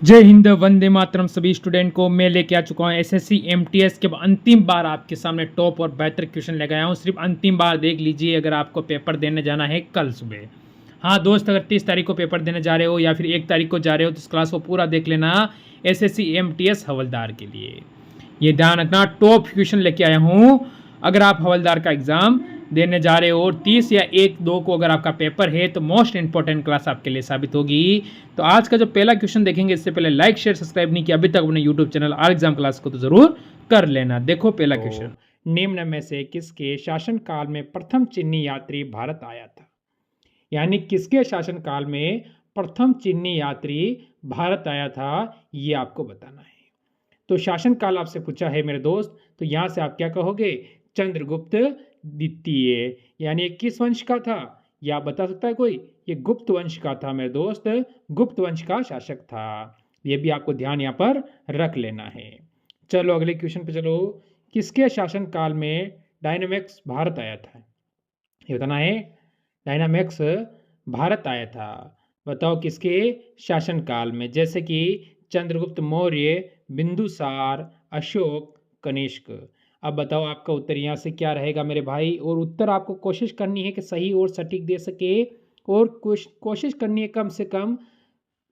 जय हिंद, वंदे मातरम। सभी स्टूडेंट को मैं लेके आ चुका हूँ एसएससी एमटीएस के अंतिम बार आपके सामने टॉप और बेहतर क्वेश्चन लेके आया हूँ। सिर्फ अंतिम बार देख लीजिए अगर आपको पेपर देने जाना है कल सुबह। हाँ दोस्त, अगर 30 तारीख को पेपर देने जा रहे हो या फिर 1 तारीख को जा रहे हो तो इस क्लास को पूरा देख लेना एसएससी एमटीएस हवलदार के लिए। ये ध्यान रखना, टॉप क्वेश्चन लेके आया हूँ। अगर आप हवलदार का एग्जाम देने जा रहे हो और 30 या 1-2 को अगर आपका पेपर है तो मोस्ट इंपॉर्टेंट क्लास आपके लिए साबित होगी। तो आज का जो पहला क्वेश्चन देखेंगे, इससे पहले लाइक शेयर सब्सक्राइब नहीं किया अभी तक अपने YouTube channel are exam class को तो जरूर कर लेना। देखो पहला क्वेश्चन, निम्न में से किसके शासनकाल में प्रथम चीनी यात्री भारत आया था? यानी किसके शासनकाल में प्रथम चीनी यात्री भारत आया था, ये आपको बताना है। तो शासनकाल आपसे पूछा है मेरे दोस्त, तो यहां से आप क्या कहोगे? चंद्रगुप्त द्वितीय। यानी ये किस वंश का था? या बता सकता है कोई? ये गुप्त वंश का था मेरे दोस्त, गुप्त वंश का शासक था। ये भी आपको ध्यान यहाँ पर रख लेना है। चलो अगले क्वेश्चन पे चलो। किसके शासनकाल में डायनामिक्स भारत आया था? ये बताना है। डायनामिक्स भारत आया था, बताओ किसके शासनकाल में? जैसे कि चंद्रगुप्त मौर्य, बिंदुसार, अशोक, कनिष्क। अब बताओ आपका उत्तर यहाँ से क्या रहेगा मेरे भाई? और उत्तर आपको कोशिश करनी है कि सही और सटीक दे सके, और कोशिश करनी है कम से कम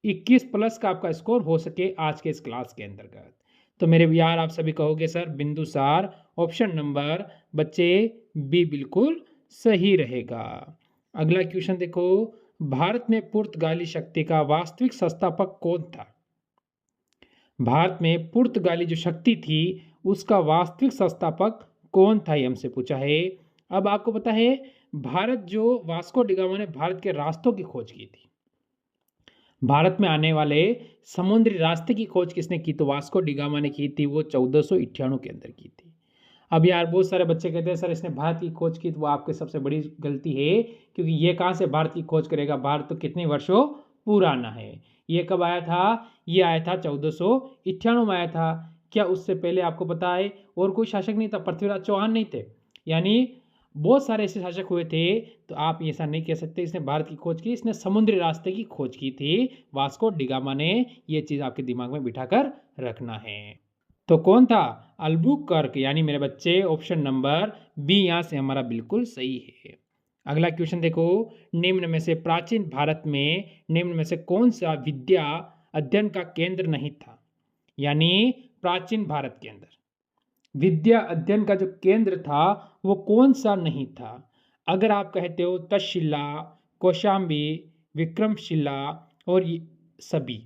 21 प्लस का आपका स्कोर हो सके आज के इस क्लास के अंतर्गत। तो मेरे यार आप सभी कहोगे सर बिंदुसार। ऑप्शन नंबर बच्चे बी बिल्कुल सही रहेगा। अगला क्वेश्चन देखो, भारत में पुर्तगाली शक्ति का वास्तविक संस्थापक कौन था? भारत में पुर्तगाली जो शक्ति थी उसका वास्तविक संस्थापक कौन था, ये हमसे पूछा है। अब आपको पता है भारत जो वास्को डिगामा ने भारत के रास्तों की खोज की थी, भारत में आने वाले समुद्री रास्ते की खोज किसने की? तो वास्को डिगामा ने की थी, वो 1498 के अंदर की थी। अब यार बहुत सारे बच्चे कहते हैं सर इसने भारत की खोज की, तो वो आपकी सबसे बड़ी गलती है, क्योंकि ये कहाँ से भारत की खोज करेगा? भारत तो कितने वर्षों पुराना है। ये कब आया था? ये आया था 1498 में आया था। क्या उससे पहले आपको पता है और कोई शासक नहीं था? पृथ्वीराज चौहान नहीं थे? यानी बहुत सारे ऐसे शासक हुए थे, तो आप ऐसा नहीं कह सकते इसने भारत की खोज की। इसने समुद्री रास्ते की खोज की थी वास्को डिगामा ने। ये चीज़ आपके दिमाग में बिठाकर रखना है। तो कौन था? अल्बुकर्क। यानी मेरे बच्चे ऑप्शन नंबर बी यहाँ से हमारा बिल्कुल सही है। अगला क्वेश्चन देखो, निम्न में से प्राचीन भारत में निम्न में से कौन सा विद्या अध्ययन का केंद्र नहीं था? यानी प्राचीन भारत के अंदर विद्या अध्ययन का जो केंद्र था वो कौन सा नहीं था? अगर आप कहते हो तक्षशिला, कौशाम्बी, विक्रमशिला और ये सभी,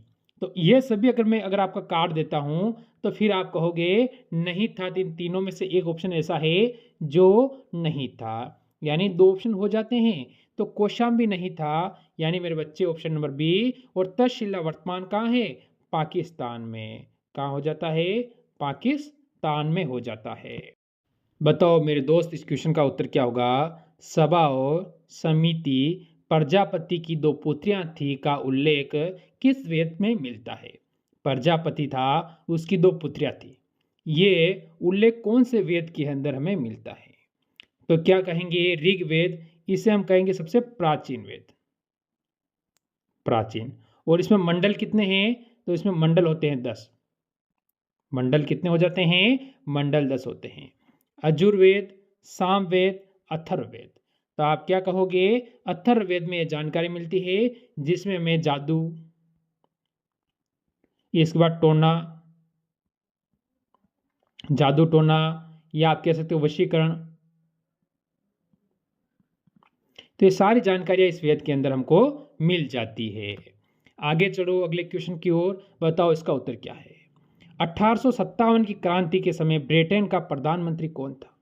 तो ये सभी अगर आपका कार्ड देता हूं तो फिर आप कहोगे नहीं था। तीनों में से एक ऑप्शन ऐसा है जो नहीं था, यानी 2 ऑप्शन हो जाते हैं। तो कौशाम्बी नहीं था, यानी मेरे बच्चे ऑप्शन नंबर बी। और तक्षशिला वर्तमान कहाँ है? पाकिस्तान में। कहाँ हो जाता है? पाकिस्तान में हो जाता है। बताओ मेरे दोस्त इस क्वेश्चन का उत्तर क्या होगा? सभा और समिति प्रजापति की 2 पुत्रियां थी का उल्लेख किस वेद में मिलता है? प्रजापति था, उसकी 2 पुत्रियां थी। ये उल्लेख कौन से वेद के अंदर हमें मिलता है? तो क्या कहेंगे? ऋग्वेद। इसे हम कहेंगे सबसे प्राचीन वेद, प्राचीन। और इसमें मंडल कितने हैं? तो इसमें मंडल होते हैं 10। मंडल कितने हो जाते हैं? मंडल 10 होते हैं। अजुर्वेद, सामवेद, अथर्ववेद। तो आप क्या कहोगे? अथर्ववेद में यह जानकारी मिलती है जिसमें हमें जादू, इसके बाद टोना, जादू टोना, या आप कह सकते हो वशीकरण। तो ये सारी जानकारियां इस वेद के अंदर हमको मिल जाती है। आगे चलो अगले क्वेश्चन की ओर, बताओ इसका उत्तर क्या है? 1857 की क्रांति के समय ब्रिटेन का प्रधानमंत्री कौन था?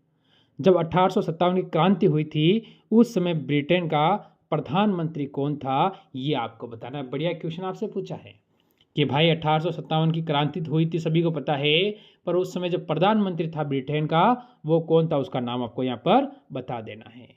जब 1857 की क्रांति हुई थी उस समय ब्रिटेन का प्रधानमंत्री कौन था, ये आपको बताना है। बढ़िया क्वेश्चन आपसे पूछा है कि भाई 1857 की क्रांति हुई थी, सभी को पता है, पर उस समय जो प्रधानमंत्री था ब्रिटेन का वो कौन था, उसका नाम आपको यहाँ पर बता देना है।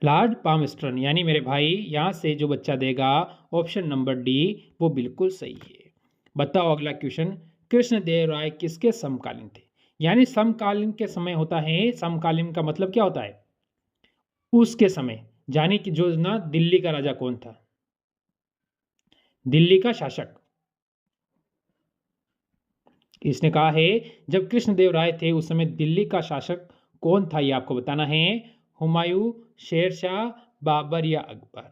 लॉर्ड पामस्टर्न। यानी मेरे भाई यहाँ से जो बच्चा देगा ऑप्शन नंबर डी वो बिल्कुल सही है। बताओ अगला क्वेश्चन, कृष्णदेव राय किसके समकालीन थे? यानी समकालीन के समय होता है, समकालीन का मतलब क्या होता है? उसके समय, यानी कि जो ना दिल्ली का राजा कौन था, दिल्ली का शासक, इसने कहा है जब कृष्णदेव राय थे उस समय दिल्ली का शासक कौन था, ये आपको बताना है। हुमायूं, शेरशाह, बाबर या अकबर।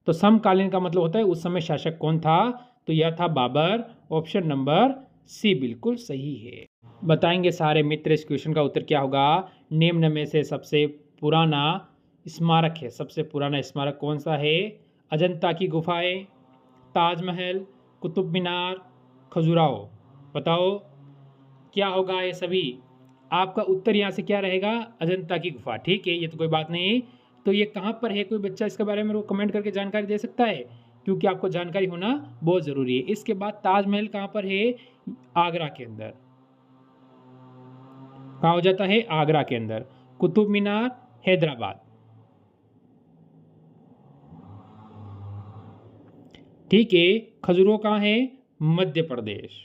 तो समकालीन का मतलब होता है उस समय शासक कौन था, तो यह था बाबर। ऑप्शन नंबर सी बिल्कुल सही है। बताएंगे सारे मित्र इस क्वेश्चन का उत्तर क्या होगा। निम्न में से सबसे पुराना स्मारक है, सबसे पुराना स्मारक कौन सा है। अजंता की गुफाएं, ताजमहल, कुतुब मीनार, खजुराहो। बताओ क्या होगा ये सभी। आपका उत्तर यहाँ से क्या रहेगा, अजंता की गुफा। ठीक है, ये तो कोई बात नहीं। तो ये कहाँ पर है, कोई बच्चा इसके बारे में वो कमेंट करके जानकारी दे सकता है, क्योंकि आपको जानकारी होना बहुत ज़रूरी है। इसके बाद ताजमहल कहाँ पर है, आगरा के अंदर। कहाँ हो जाता है, आगरा के अंदर। कुतुब मीनार हैदराबाद। ठीक है, खजुराहो कहाँ है, मध्य प्रदेश।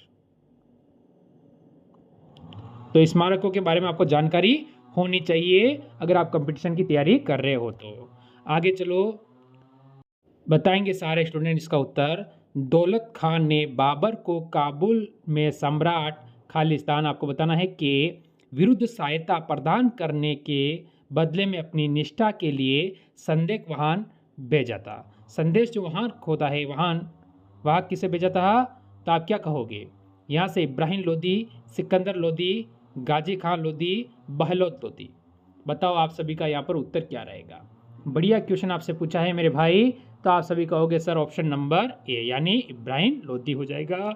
तो स्मारकों के बारे में आपको जानकारी होनी चाहिए अगर आप कंपटीशन की तैयारी कर रहे हो तो। आगे चलो, बताएंगे सारे स्टूडेंट इसका उत्तर। दौलत खान ने बाबर को काबुल में सम्राट खालिस्तान, आपको बताना है, कि विरुद्ध सहायता प्रदान करने के बदले में अपनी निष्ठा के लिए संदेश वाहन भेजा था। संदेश जो वाहन होता है, वहाँ किसे भेजा था, तो आप क्या कहोगे। यहाँ से इब्राहिम लोदी, सिकंदर लोदी, गाजी खान लोदी, बहलोत लोदी। बताओ आप सभी का यहाँ पर उत्तर क्या रहेगा। बढ़िया क्वेश्चन आपसे पूछा है मेरे भाई, तो आप सभी कहोगे सर ऑप्शन नंबर ए यानी इब्राहिम लोदी हो जाएगा।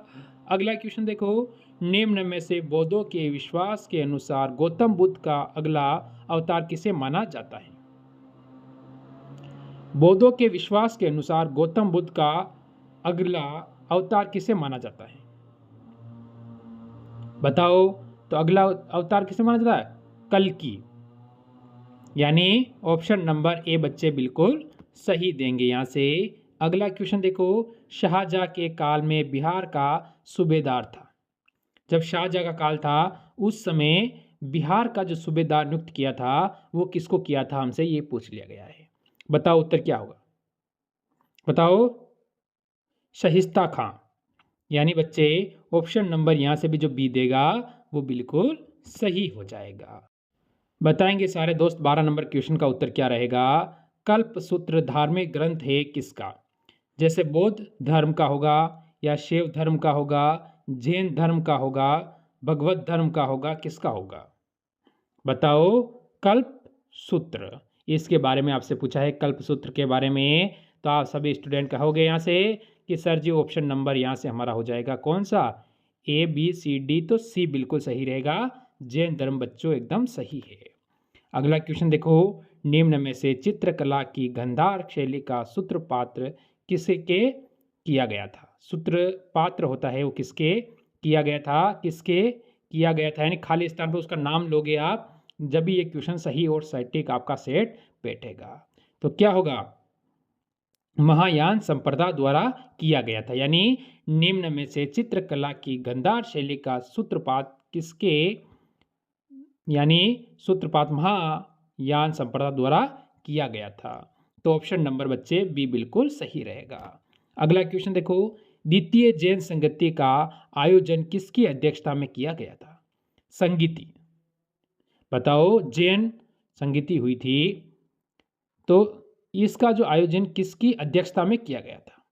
अगला क्वेश्चन देखो, निम्न में से बौद्धों के विश्वास के अनुसार गौतम बुद्ध का अगला अवतार किसे माना जाता है। बौद्धों के विश्वास के अनुसार गौतम बुद्ध का अगला अवतार किसे माना जाता है। बताओ तो अगला अवतार किसे माना जाता है, कल्कि, यानी ऑप्शन नंबर ए बच्चे बिल्कुल सही देंगे यहाँ से। अगला क्वेश्चन देखो, शाहजहां के काल में बिहार का सूबेदार था। जब शाहजहां का काल था उस समय बिहार का जो सूबेदार नियुक्त किया था वो किसको किया था, हमसे ये पूछ लिया गया है। बताओ उत्तर क्या होगा, बताओ। शाहिस्ता खां, यानी बच्चे ऑप्शन नंबर यहाँ से भी जो बी देगा वो बिल्कुल सही हो जाएगा। बताएंगे सारे दोस्त 12 नंबर क्वेश्चन का उत्तर क्या रहेगा। कल्पसूत्र धार्मिक ग्रंथ है किसका, जैसे बौद्ध धर्म का होगा या शिव धर्म का होगा, जैन धर्म का होगा, भगवत धर्म का होगा, किसका होगा। बताओ कल्पसूत्र, इसके बारे में आपसे पूछा है कल्पसूत्र के बारे में, तो आप सभी स्टूडेंट कहोगे यहाँ से कि सर जी ऑप्शन नंबर यहाँ से हमारा हो जाएगा कौन सा, ए बी सी डी। तो सी बिल्कुल सही रहेगा, जैन धर्म बच्चों एकदम सही है। अगला क्वेश्चन देखो, निम्न में से चित्रकला की गंधार शैली का सूत्रपात्र किसके किया गया था। सूत्रपात्र होता है वो किसके किया गया था, किसके किया गया था, यानी खाली स्थान पर उसका नाम लोगे आप, जब भी ये क्वेश्चन सही और सटीक आपका सेट बैठेगा। तो क्या होगा, महायान संप्रदाय द्वारा किया गया था। यानी निम्न में से चित्रकला की गंधार शैली का सूत्रपात किसके, यानी सूत्रपात महायान संप्रदाय द्वारा किया गया था। तो ऑप्शन नंबर बच्चे बी बिल्कुल सही रहेगा। अगला क्वेश्चन देखो, द्वितीय जैन संगति का आयोजन किसकी अध्यक्षता में किया गया था। संगीति, बताओ जैन संगीति हुई थी तो इसका जो आयोजन किसकी अध्यक्षता में किया गया था।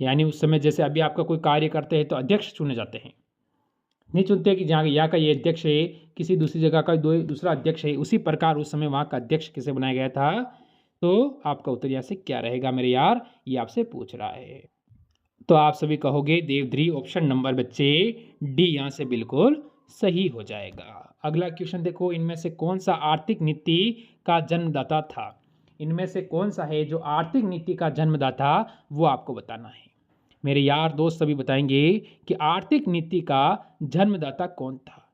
यानी उस समय जैसे अभी आपका कोई कार्य करते हैं तो अध्यक्ष चुने जाते हैं, नहीं चुनते कि जहाँ यहाँ का ये अध्यक्ष है, किसी दूसरी जगह का दूसरा अध्यक्ष है, उसी प्रकार उस समय वहाँ का अध्यक्ष किसे बनाया गया था। तो आपका उत्तर यहाँ से क्या रहेगा मेरे यार, ये आपसे पूछ रहा है। तो आप सभी कहोगे देवध्री, ऑप्शन नंबर बच्चे डी यहाँ से बिल्कुल सही हो जाएगा। अगला क्वेश्चन देखो, इनमें से कौन सा आर्थिक नीति का जन्मदाता था। इनमें से कौन सा है जो आर्थिक नीति का जन्मदाता, वो आपको बताना है। मेरे यार दोस्त सभी बताएंगे कि आर्थिक नीति का जन्मदाता कौन था।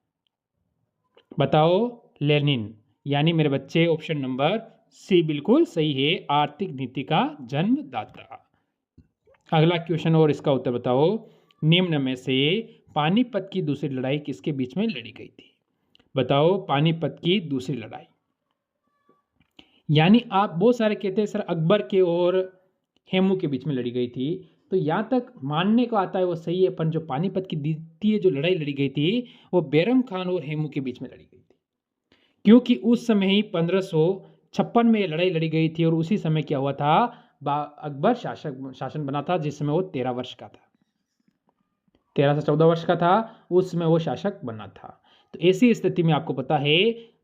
बताओ लेनिन, यानी मेरे बच्चे ऑप्शन नंबर सी बिल्कुल सही है, आर्थिक नीति का जन्मदाता। अगला क्वेश्चन और इसका उत्तर बताओ, निम्न में से पानीपत की दूसरी लड़ाई किसके बीच में लड़ी गई थी। बताओ पानीपत की दूसरी लड़ाई, यानी आप बहुत सारे कहते हैं सर अकबर के और हेमू के बीच में लड़ी गई थी, तो यहाँ तक मानने को आता है वो सही है, पर जो पानीपत की द्वितीय जो लड़ाई लड़ी गई थी वो बैरम खान और हेमू के बीच में लड़ी गई थी, क्योंकि उस समय ही 1556 में ये लड़ाई लड़ी गई थी और उसी समय क्या हुआ था, अकबर शासन बना था जिस समय वो 13 वर्ष का था, 13 से 14 वर्ष का था उस समय वो शासक बना था। तो ऐसी स्थिति में आपको पता है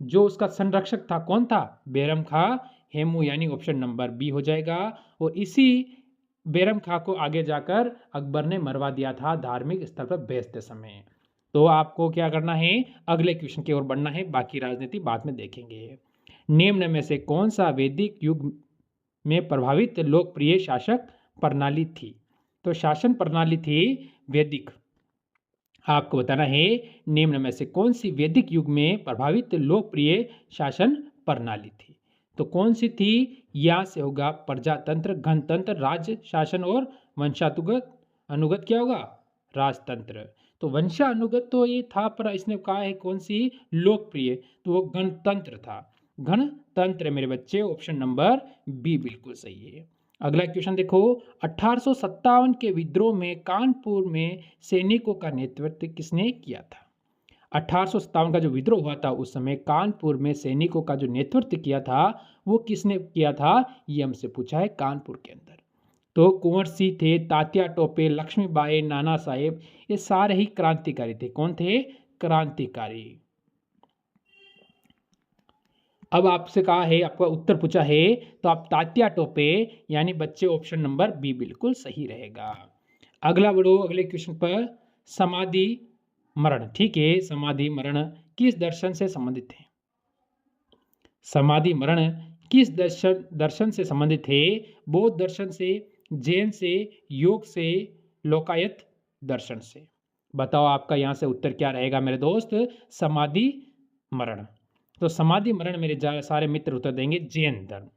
जो उसका संरक्षक था कौन था, बैरम खां हेमू, यानी ऑप्शन नंबर बी हो जाएगा। और इसी बैरम खां को आगे जाकर अकबर ने मरवा दिया था धार्मिक स्थल पर बेचते समय। तो आपको क्या करना है, अगले क्वेश्चन की ओर बढ़ना है, बाकी राजनीति बाद में देखेंगे। निम्न में से कौन सा वैदिक युग में प्रभावित लोकप्रिय शासक प्रणाली थी? तो शासन प्रणाली थी वैदिक। आपको बताना है निम्न में से कौन सी वैदिक युग में प्रभावित लोकप्रिय शासन प्रणाली थी। तो कौन सी थी, यहाँ से होगा प्रजातंत्र, गणतंत्र, राज्य शासन और वंशानुगत अनुगत क्या होगा, राजतंत्र। तो वंशानुगत तो ये था, पर इसने कहा है कौन सी लोकप्रिय, तो वो गणतंत्र था। गणतंत्र मेरे बच्चे, ऑप्शन नंबर बी बिल्कुल सही है। अगला क्वेश्चन देखो, 1857 के विद्रोह में कानपुर में सैनिकों का नेतृत्व किसने किया था? 1857 का जो विद्रोह हुआ था उस समय कानपुर में सैनिकों का जो नेतृत्व किया था वो किसने किया था, ये हमसे पूछा है कानपुर के अंदर। तो कुंवर सिंह थे, तात्या टोपे, लक्ष्मीबाई, नाना साहेब, ये सारे ही क्रांतिकारी थे। कौन थे, क्रांतिकारी। अब आपसे कहा है, आपका उत्तर पूछा है, तो आप तात्या टोपे, यानी बच्चे ऑप्शन नंबर बी बिल्कुल सही रहेगा। अगला बढ़ो अगले क्वेश्चन पर, समाधि मरण। ठीक है, समाधि मरण किस दर्शन से संबंधित है? समाधि मरण किस दर्शन से संबंधित है? बौद्ध दर्शन से, जैन से, योग से, लोकायत दर्शन से। बताओ आपका यहाँ से उत्तर क्या रहेगा मेरे दोस्त, समाधि मरण। तो समाधि मरण मेरे सारे मित्र उत्तर देंगे जैन धर्म,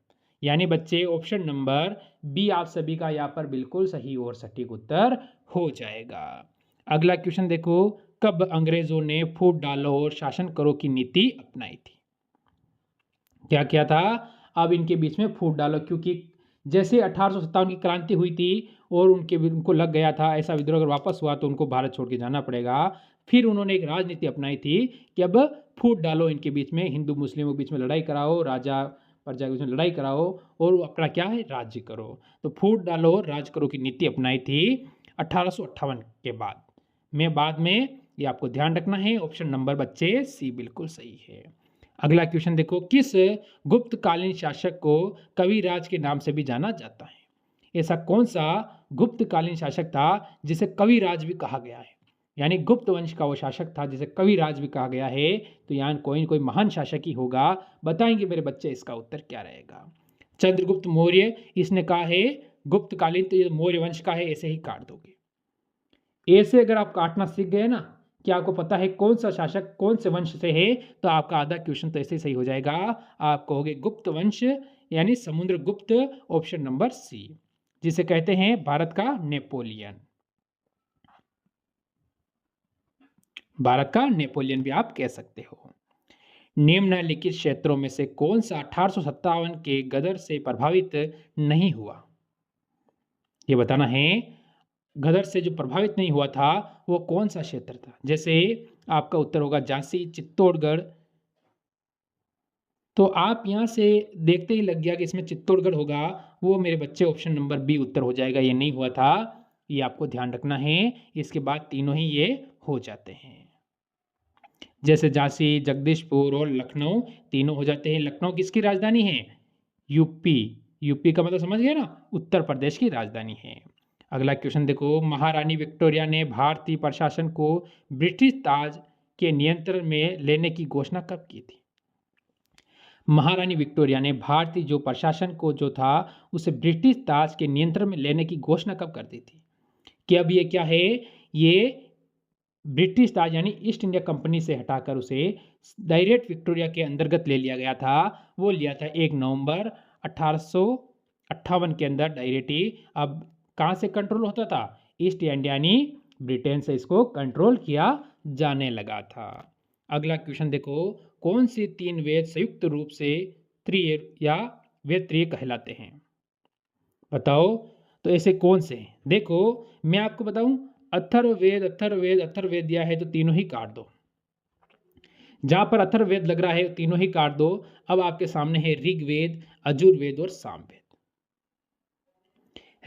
यानी बच्चे ऑप्शन नंबर बी आप सभी का यहाँ पर बिल्कुल सही और सटीक उत्तर हो जाएगा। अगला क्वेश्चन देखो, कब अंग्रेजों ने फूट डालो और शासन करो की नीति अपनाई थी? क्या किया था, अब इनके बीच में फूट डालो, क्योंकि जैसे 1857 की क्रांति हुई थी और उनको लग गया था ऐसा विद्रोह अगर वापस हुआ तो उनको भारत छोड़ के जाना पड़ेगा। फिर उन्होंने एक राजनीति अपनाई थी कि अब फूट डालो इनके बीच में, हिंदू मुस्लिमों के बीच में लड़ाई कराओ, राजा प्रजा के बीच में लड़ाई कराओ और अपना क्या है, राज्य करो। तो फूट डालो राज करो की नीति अपनाई थी 1858 के बाद में ये आपको ध्यान रखना है। ऑप्शन नंबर बच्चे सी बिल्कुल सही है। अगला क्वेश्चन देखो, किस गुप्तकालीन शासक को कविराज के नाम से भी जाना जाता है? ऐसा कौन सा गुप्तकालीन शासक था जिसे कविराज भी कहा गया है, यानी गुप्त वंश का वो शासक था जिसे कविराज भी कहा गया है? तो यहाँ कोई न कोई महान शासक ही होगा, बताएंगे मेरे बच्चे इसका उत्तर क्या रहेगा। चंद्रगुप्त मौर्य, इसने कहा है गुप्तकालीन, तो ये मौर्य वंश का है, ऐसे ही काट दोगे। ऐसे अगर आप काटना सीख गए ना, क्या आपको पता है कौन सा शासक कौन से वंश से है, तो आपका आधा क्वेश्चन तो ऐसे सही हो जाएगा। आप कहोगे गुप्त वंश, यानी समुद्रगुप्त, ऑप्शन नंबर सी, जिसे कहते हैं भारत का नेपोलियन। भारत का नेपोलियन भी आप कह सकते हो। निम्नलिखित क्षेत्रों में से कौन सा 1857 के गदर से प्रभावित नहीं हुआ? ये बताना है, गदर से जो प्रभावित नहीं हुआ था वो कौन सा क्षेत्र था? जैसे आपका उत्तर होगा झांसी, चित्तौड़गढ़। तो आप यहाँ से देखते ही लग गया कि इसमें चित्तौड़गढ़ होगा, वो मेरे बच्चे ऑप्शन नंबर बी उत्तर हो जाएगा, ये नहीं हुआ था, ये आपको ध्यान रखना है। इसके बाद तीनों ही ये हो जाते हैं, जैसे झांसी, जगदीशपुर और लखनऊ, तीनों हो जाते हैं। लखनऊ किसकी राजधानी है? यूपी, यूपी का मतलब समझ गए ना, उत्तर प्रदेश की राजधानी है। अगला क्वेश्चन देखो, महारानी विक्टोरिया ने भारतीय प्रशासन को ब्रिटिश ताज के नियंत्रण में लेने की घोषणा कब की थी? महारानी विक्टोरिया ने भारतीय जो प्रशासन को जो था उसे ब्रिटिश ताज के नियंत्रण में लेने की घोषणा कब कर दी थी? कि अब ये क्या है, ये ब्रिटिश ताज यानी ईस्ट इंडिया कंपनी से हटाकर उसे डायरेक्ट विक्टोरिया के अंतर्गत ले लिया गया था। वो लिया था 1 नवंबर 1858 के अंदर डायरेक्ट ही। अब कहाँ से कंट्रोल होता था? ईस्ट इंडिया यानी ब्रिटेन से इसको कंट्रोल किया जाने लगा था। अगला क्वेश्चन देखो, कौन से 3 वेद संयुक्त रूप से त्रिय या वेद त्रिय कहलाते हैं? बताओ। तो ऐसे कौन से हैं? देखो मैं आपको बताऊं, अथर्ववेद दिया है तो तीनों ही काट दो। जहां पर अथर्ववेद लग रहा है तीनों ही काट दो। अब आपके सामने है ऋग्वेद, यजुर्वेद और सामवेद।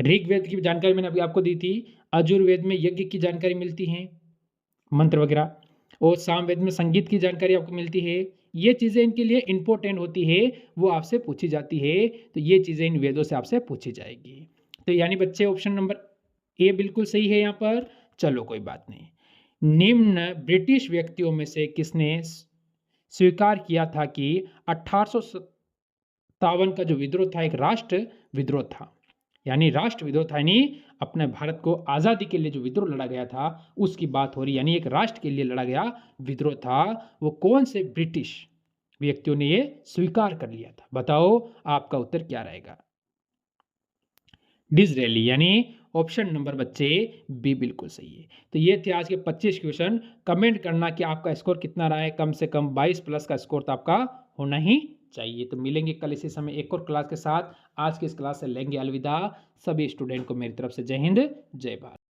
ऋग्वेद की जानकारी मैंने अभी आपको दी थी, यजुर्वेद में यज्ञ की जानकारी मिलती है, मंत्र वगैरह, और सामवेद में संगीत की जानकारी आपको मिलती है। ये चीज़ें इनके लिए इंपॉर्टेंट होती है, वो आपसे पूछी जाती है, तो ये चीज़ें इन वेदों से आपसे पूछी जाएगी। तो यानी बच्चे ऑप्शन नंबर ए बिल्कुल सही है यहाँ पर। चलो कोई बात नहीं। निम्न ब्रिटिश व्यक्तियों में से किसने स्वीकार किया था कि 1857 का जो विद्रोह था एक राष्ट्र विद्रोह था, यानी राष्ट्र विद्रोह था, यानी अपने भारत को आज़ादी के लिए जो विद्रोह लड़ा गया था उसकी बात हो रही, यानी एक राष्ट्र के लिए लड़ा गया विद्रोह था। वो कौन से ब्रिटिश व्यक्तियों ने ये स्वीकार कर लिया था? बताओ आपका उत्तर क्या रहेगा? डिसरेली, यानी ऑप्शन नंबर बच्चे बी बिल्कुल सही है। तो ये थे आज के 25 क्वेश्चन। कमेंट करना कि आपका स्कोर कितना रहा है। कम से कम 22 प्लस का स्कोर तो आपका होना ही चाहिए। तो मिलेंगे कल इसी समय एक और क्लास के साथ। आज की इस क्लास से लेंगे अलविदा। सभी स्टूडेंट को मेरी तरफ से जय हिंद, जय भारत।